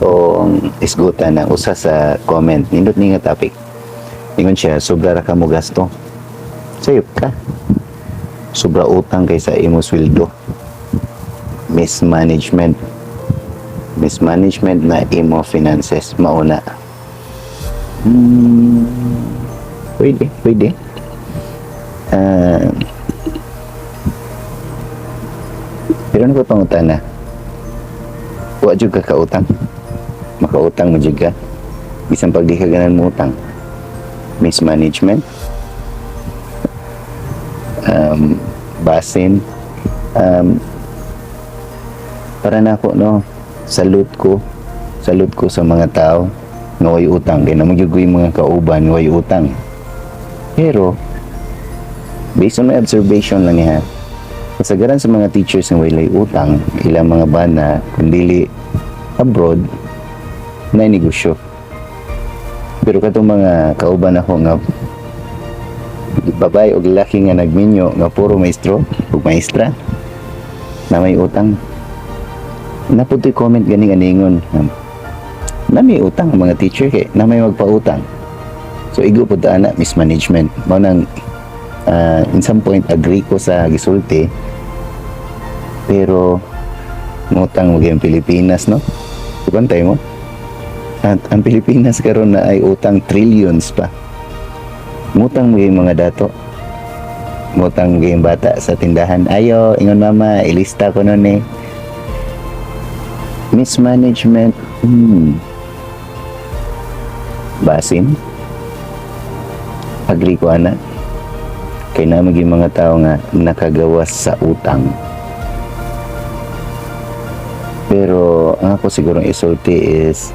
atong isgutan ng usa sa comment nindot ni nga topic. Ingon siya, sobra ra ka mo gasto. Sayop ka. Sobra utang kaysa imo sweldo. Mismanagement. Mismanagement na imo finances mauna. Pwede. Pero ano ko pangutana? Wa jud ka kautang. Makautang mo jud ka. Bisan pag di ka ganan mo utang. Mismanagement. Basin. Para na ako, no? Salute ko sa mga tao nga way utang. Kaya naman yung mga kauban nga way utang. Pero, based on my observation lang niya, kasagaran sa mga teachers nga way utang, ilang mga bana, kundili abroad, na negosyo. Pero katong mga kauban ako nga babae o lalaki nga nagminyo nga puro maestro o maestra na may utang. Naputoy comment ganing aningon na may utang ang mga teacher kay na may magpautang. So igo po ana mismanagement mao nang in some point agree ko sa gisulti, pero ngutang maging Pilipinas, no? Ibantay mo at ang Pilipinas karon na ay utang trillions pa. Ngutang maging mga dato, ngutang maging bata sa tindahan, ayo ingon mama ilista ko nun eh. Mismanagement. Basin. Agree ko ana. Kay na maging mga tao nga nakagawas sa utang. Pero ang ako sigurong isulti is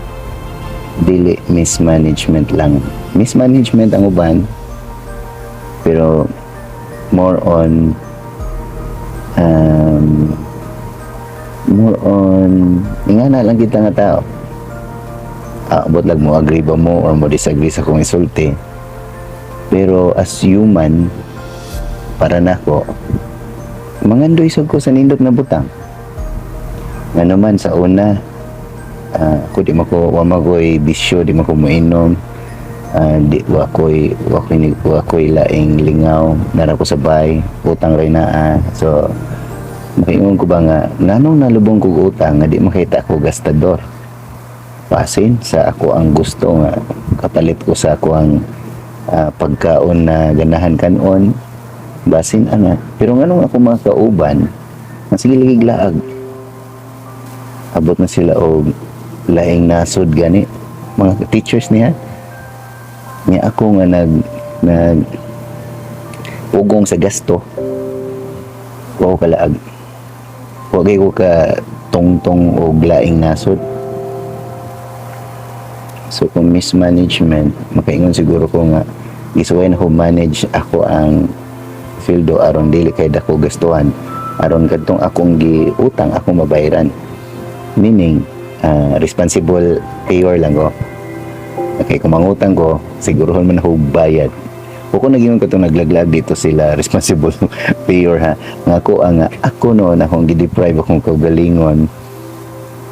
dili mismanagement lang. Mismanagement ang uban. Pero more on nga na lang kita nga tao. Abot lang mo agree ba mo or mo disagree sa kong isulti. Pero as human, para nako mangandoy sad ko sa nindot na butang. Nga naman sa una, ako di wa makoy bisyo, di mako moinom, wa ko'y laing lingaw, nara ko sa bay, utang ray naa. So makaingon ko ba nga nganong nalubong ko utang nga di makita ko gastador. Pasin sa ako ang gusto nga kapalit ko sa ako ang pagkaon na ganahan kanon, basin ana. Pero nganong ako mga kauban nga sige lagi laag, abot na sila og laing nasod gani mga teachers niya ako nga nag ugong sa gasto, wa ko kalaag, wagay ko ka tungtong og laing nasod. So kung mismanagement, makaingon siguro ko nga isuway na ko manage ako ang fieldo aron dili kay dako gastuhan, aron kadtong akong giutang ako mabayaran. Meaning responsible payer lang ko. Okay, kung mangutang ko, sigurohon man ako bayad. O kung naging ko itong naglaglag dito sila, responsible payer ha. Nga ako noon akong gideprive akong kagalingon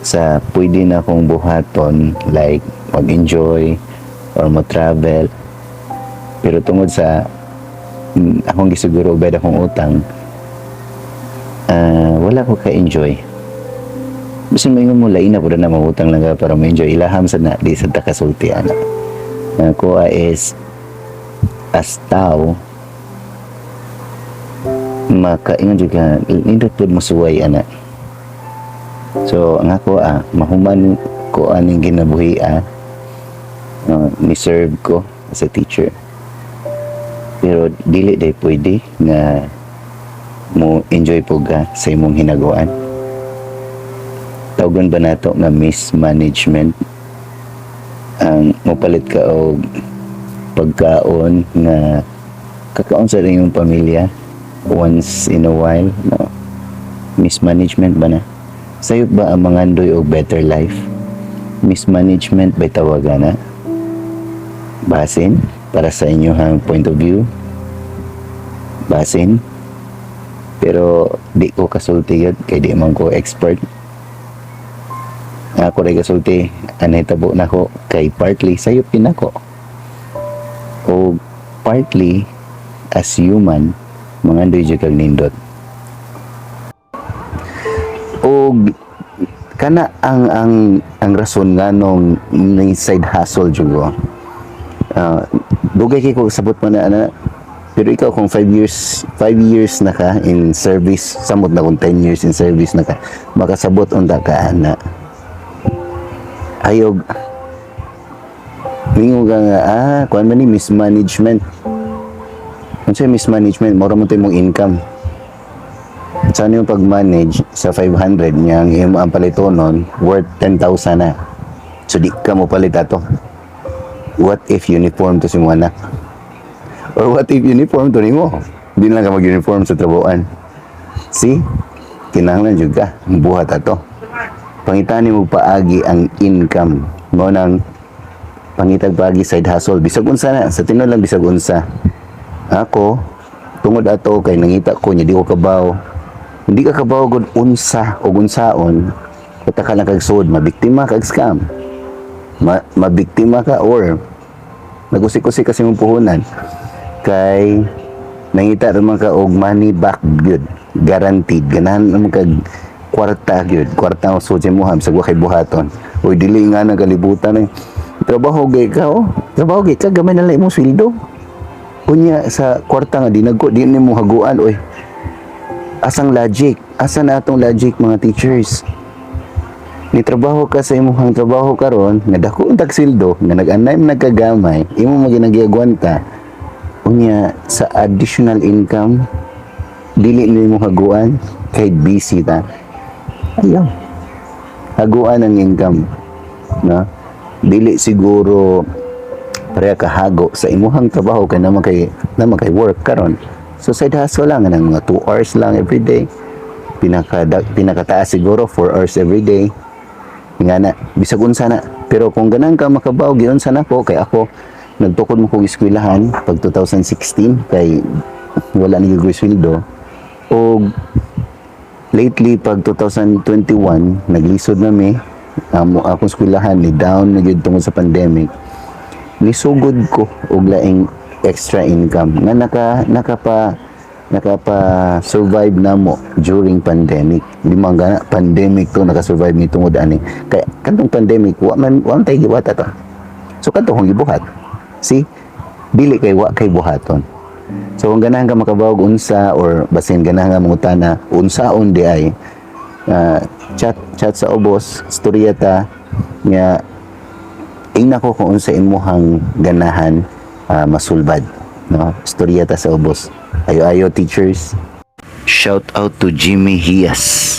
sa pwede na akong buhaton, like mag-enjoy or mag-travel. Pero tungod sa akong gisiguro bayad akong utang, wala ko ka-enjoy. Basta maingon mo lain na po na mangutang lang ka para ma-enjoy. Ilaham sa na, di sa takasulti anak. Ako is as tao makaingon juga nindot pud mosuway anak. So ang ako mahuman ko aning ginabuhi ni serve ko as a teacher. Pero dili day pwede nga mo enjoy po ka sa imong hinaguan. Tawgon ba nato nga mismanagement? Ang mopalit ka og pagkaon nga kakaon sa iyong pamilya once in a while, no? Mismanagement ba na? Sayop ba ang mangandoy og better life? Mismanagement ba tawagan na? Basin para sa inyong point of view? Basin? Pero di ko kasulti yun kay di man ko expert. Ako rin kasulti, anay tabo na ko kay partly sayop din ako. O partly as human, mga digital nindot. O kana ang rason nga nung side hustle jugo. Dugay kay ko sabot man na pero ikaw kung 5 years na ka in service, samot na kung 10 years in service na ka, makasabot unta ka na ayog mingo ka nga kuan man ni mismanagement. Unsay mismanagement, mora mo mong income. Saan yung pag-manage sa 500 niyang imo ang palitonon worth 10,000 na. So di ka mo palit ato. What if uniform to si mo anak? Or what if uniform to nimo? Di lang ka mag-uniform sa trabuan. See? Kinahanglan jud ka buhat ato. Pangitani mo paagi ang income. Mo nang pangitag paagi side hustle. Bisag unsa na, sa tinuod lang bisag unsa. Ako tungod ato kay nangita ko nya di ko kabaw. Hindi ka kabaw gud unsa o unsaon. Kata ka lang kag sud, mabiktima kag scam. Mabiktima ka or nagusik-usik kasi mong puhunan kay nangita naman ka og money back gyud, guaranteed ganahan naman kag kwarta gyud, kwarta usod sa mo ham sa kay buhaton. Oy dili nga nagalibutan trabaho gay ka trabaho gay ka gamay na lang imong sweldo. Unya sa kwarta nga di nimo haguan oy. Asang logic? Asa na atong logic mga teachers? Ni trabaho ka sa imong trabaho karon nga dako untag sweldo nga nag-anay nagkagamay imo maginagiagwanta. Unya sa additional income dili nimo haguan kay busy ta. Ayaw. Haguan ang income, na dili siguro pareha kahago sa imuhang trabaho kay naman kay work karon. So side hustle lang ng mga 2 hours lang every day. Pinakataas siguro 4 hours every day. Nga na, bisag unsa na. Pero kung ganang ka makabaw giun sa nako kay ako nagtukod mo kong eskwelahan pag 2016 kay wala ni gyud sweldo. O lately pag 2021 naglisod na mi akong eskwelahan ni down na gyud tungod sa pandemic. Nisugod ko og laing extra income nga nakapa survive na mo during pandemic. Di man gana pandemic to naka-survive ni tungod ani. Kay kadtong pandemic wa tay gibuhat ato. So kadtong gibuhat. See? Dili kay wa kay buhaton. So kung ganahan ka makabawog unsa or basin ganahan nga mangutana unsaon di ay chat sa ubos storya ta nga ingna ko kung unsa imuhang ganahan masulbad, no? Storya ta sa ubos. Ayo teachers. Shout out to Jimmy Hias.